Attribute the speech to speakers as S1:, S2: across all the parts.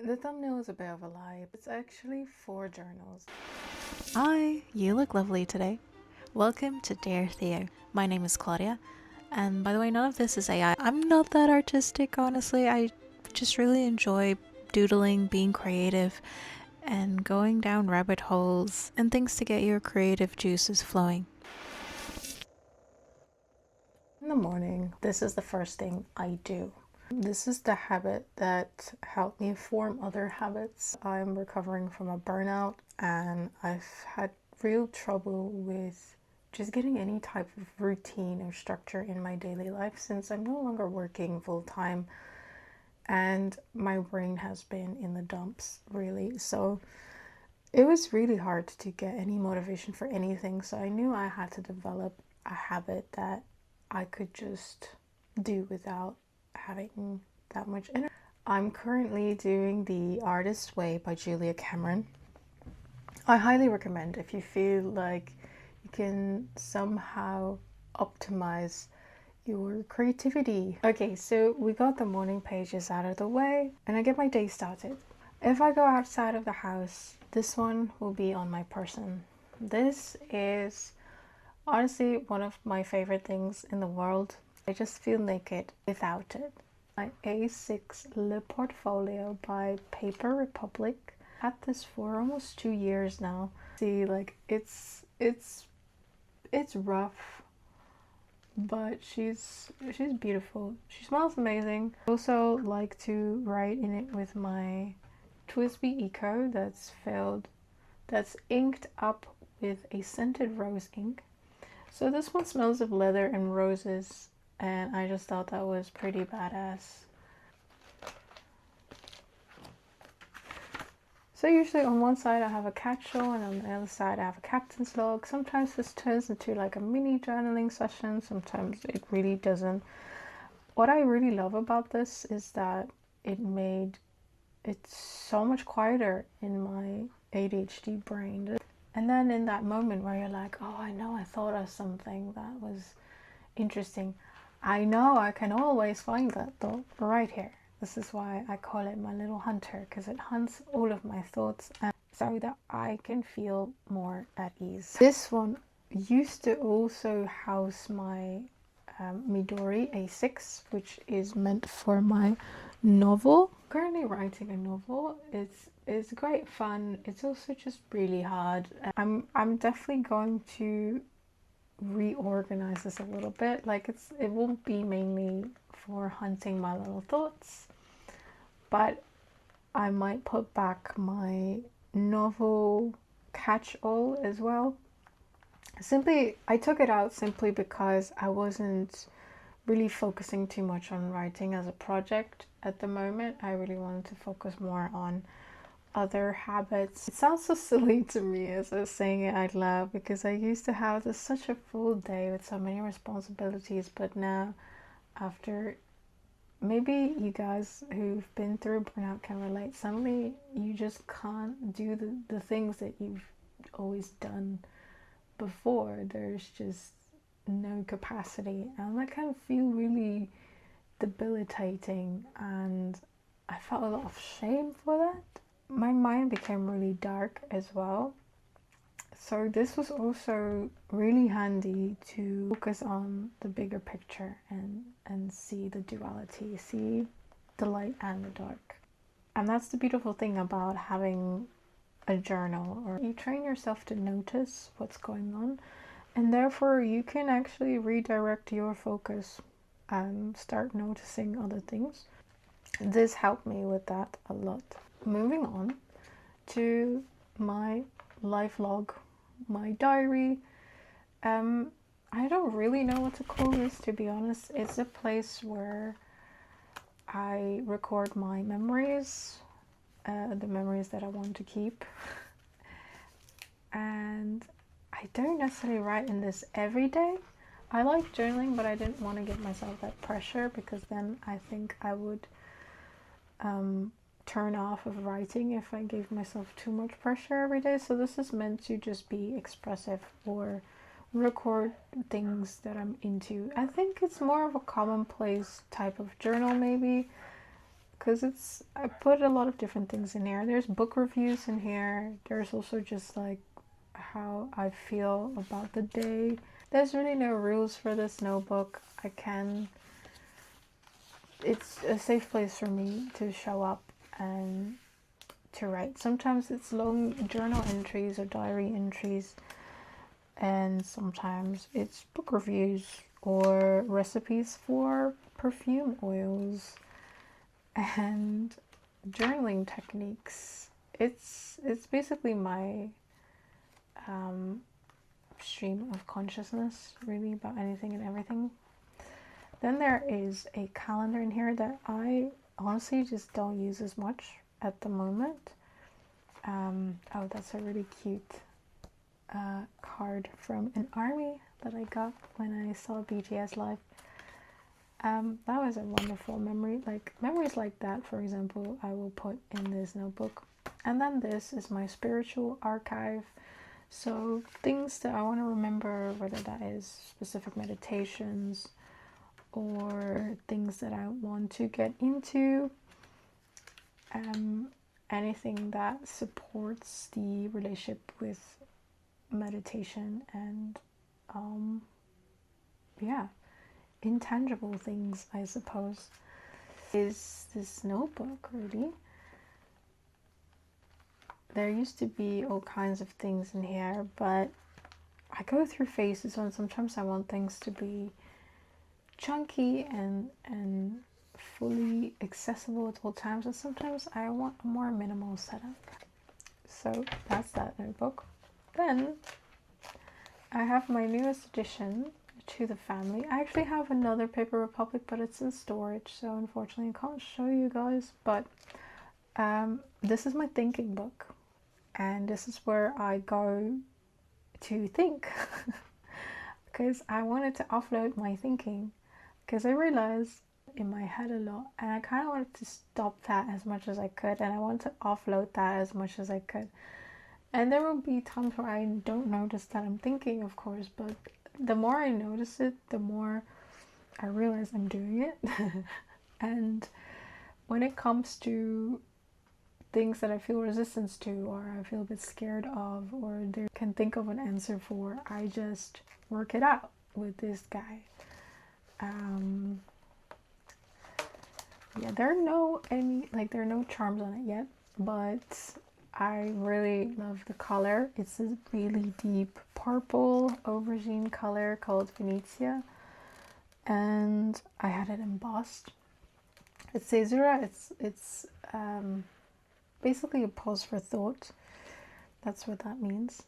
S1: The thumbnail is a bit of a lie. It's actually 4 journals.
S2: Hi, you look lovely today. Welcome to Dear Theo. My name is Claudia, and by the way, none of this is AI. I'm not that artistic, honestly. I just really enjoy doodling, being creative, and going down rabbit holes and things to get your creative juices flowing.
S1: In the morning, this is the first thing I do. This is the habit that helped me form other habits. I'm recovering from a burnout and I've had real trouble with just getting any type of routine or structure in my daily life since I'm no longer working full time and my brain has been in the dumps, really. So it was really hard to get any motivation for anything. So I knew I had to develop a habit that I could just do without having that much energy. I'm currently doing The Artist's Way by Julia Cameron. I highly recommend if you feel like you can somehow optimize your creativity. Okay, so we got the morning pages out of the way and I get my day started. If I go outside of the house, this one will be on my person. This is honestly one of my favorite things in the world. I just feel naked without it. My A6 lip portfolio by Paper Republic. Had this for almost 2 years now. See, like it's rough, but she's beautiful. She smells amazing. I also like to write in it with my Twisby Eco that's inked up with a scented rose ink. So this one smells of leather and roses, and I just thought that was pretty badass. So usually on one side I have a catch-all and on the other side I have a captain's log. Sometimes this turns into like a mini journaling session, sometimes it really doesn't. What I really love about this is that it made it so much quieter in my ADHD brain. And then in that moment where you're like, oh, I know I thought of something that was interesting. I know I can always find that thought right here. This is why I call it my little hunter, because it hunts all of my thoughts and so that I can feel more at ease. This one used to also house my Midori A6, which is meant for my novel. Currently writing a novel. It's great fun. It's also just really hard. I'm definitely going to reorganize this a little bit. Like it won't be mainly for hunting my little thoughts, but I might put back my novel catch-all as well. Simply, I took it out simply because I wasn't really focusing too much on writing as a project at the moment. I really wanted to focus more on other habits. It sounds so silly to me as I was saying it out loud because I used to have such a full day with so many responsibilities, but now after maybe you guys who've been through burnout can relate. Suddenly you just can't do the things that you've always done before. There's just no capacity and that can feel really debilitating, and I felt a lot of shame for that. My mind became really dark as well. So this was also really handy to focus on the bigger picture and see the duality, see the light and the dark. And that's the beautiful thing about having a journal, or you train yourself to notice what's going on, and therefore you can actually redirect your focus and start noticing other things. This helped me with that a lot. Moving on to my life log, my diary. I don't really know what to call this, to be honest. It's a place where I record my memories, the memories that I want to keep. And I don't necessarily write in this every day. I like journaling, but I didn't want to give myself that pressure because then I think I would turn off of writing if I gave myself too much pressure every day. So this is meant to just be expressive or record things that I'm into. I think it's more of a commonplace type of journal maybe, because I put a lot of different things in here. There's book reviews in here. There's also just like how I feel about the day. There's really no rules for this notebook. It's a safe place for me to show up and to write. Sometimes it's long journal entries or diary entries, and sometimes it's book reviews or recipes for perfume oils and journaling techniques. It's basically my stream of consciousness, really, about anything and everything. Then there is a calendar in here that I honestly just don't use as much at the moment. Oh, that's a really cute card from an army that I got when I saw BTS live. That was a wonderful memory. Like memories like that, for example, I will put in this notebook. And then this is my spiritual archive. So things that I want to remember, whether that is specific meditations or things that I want to get into, anything that supports the relationship with meditation and intangible things, I suppose, is this notebook. Really, there used to be all kinds of things in here, but I go through phases when sometimes I want things to be chunky and fully accessible at all times, and sometimes I want a more minimal setup. So that's that notebook. Then I have my newest addition to the family. I actually have another Paper Republic, but it's in storage, so unfortunately I can't show you guys. But this is my thinking book, and this is where I go to think because I wanted to offload my thinking, because I realized in my head a lot, and I kind of wanted to stop that as much as I could, and I want to offload that as much as I could. And there will be times where I don't notice that I'm thinking, of course, but the more I notice it, the more I realize I'm doing it. And when it comes to things that I feel resistance to, or I feel a bit scared of, or they can think of an answer for, I just work it out with this guy. There are no charms on it yet, but I really love the color. It's a really deep purple aubergine color called Venezia, and I had it embossed. It's Caesura. It's basically a pause for thought. That's what that means.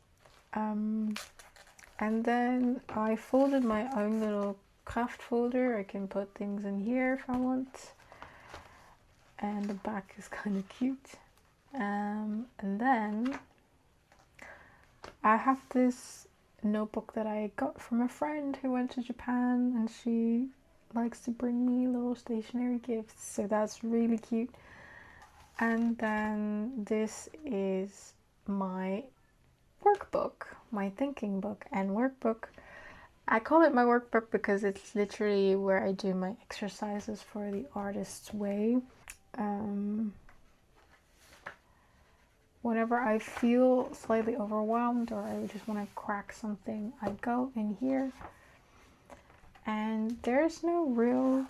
S1: And then I folded my own little craft folder. I can put things in here if I want. And the back is kind of cute. And then I have this notebook that I got from a friend who went to Japan, and she likes to bring me little stationery gifts, so that's really cute. And then this is my workbook, my thinking book and workbook. I call it my workbook because it's literally where I do my exercises for the artist's way. Whenever I feel slightly overwhelmed or I just want to crack something, I go in here. And there's no real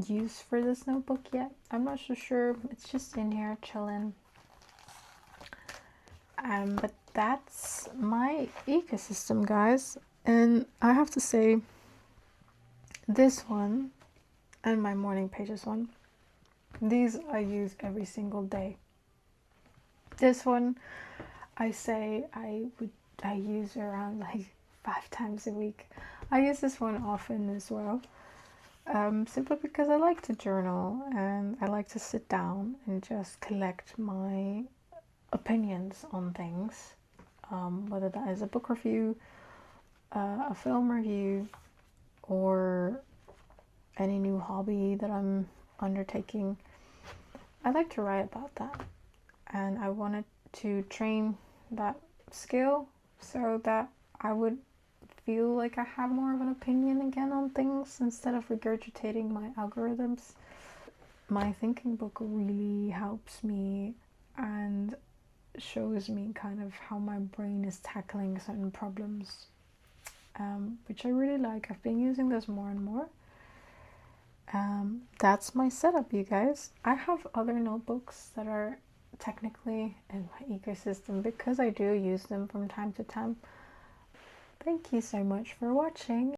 S1: use for this notebook yet. I'm not so sure. It's just in here chilling. But that's my ecosystem, guys. And I have to say, this one and my morning pages one, these I use every single day. This one I say I use around like 5 times a week. I use this one often as well, simply because I like to journal and I like to sit down and just collect my opinions on things, whether that is a book review, a film review, or any new hobby that I'm undertaking. I like to write about that, and I wanted to train that skill so that I would feel like I have more of an opinion again on things instead of regurgitating my algorithms. My thinking book really helps me and shows me kind of how my brain is tackling certain problems, which I really like. I've been using this more and more. That's my setup, you guys. I have other notebooks that are technically in my ecosystem because I do use them from time to time. Thank you so much for watching.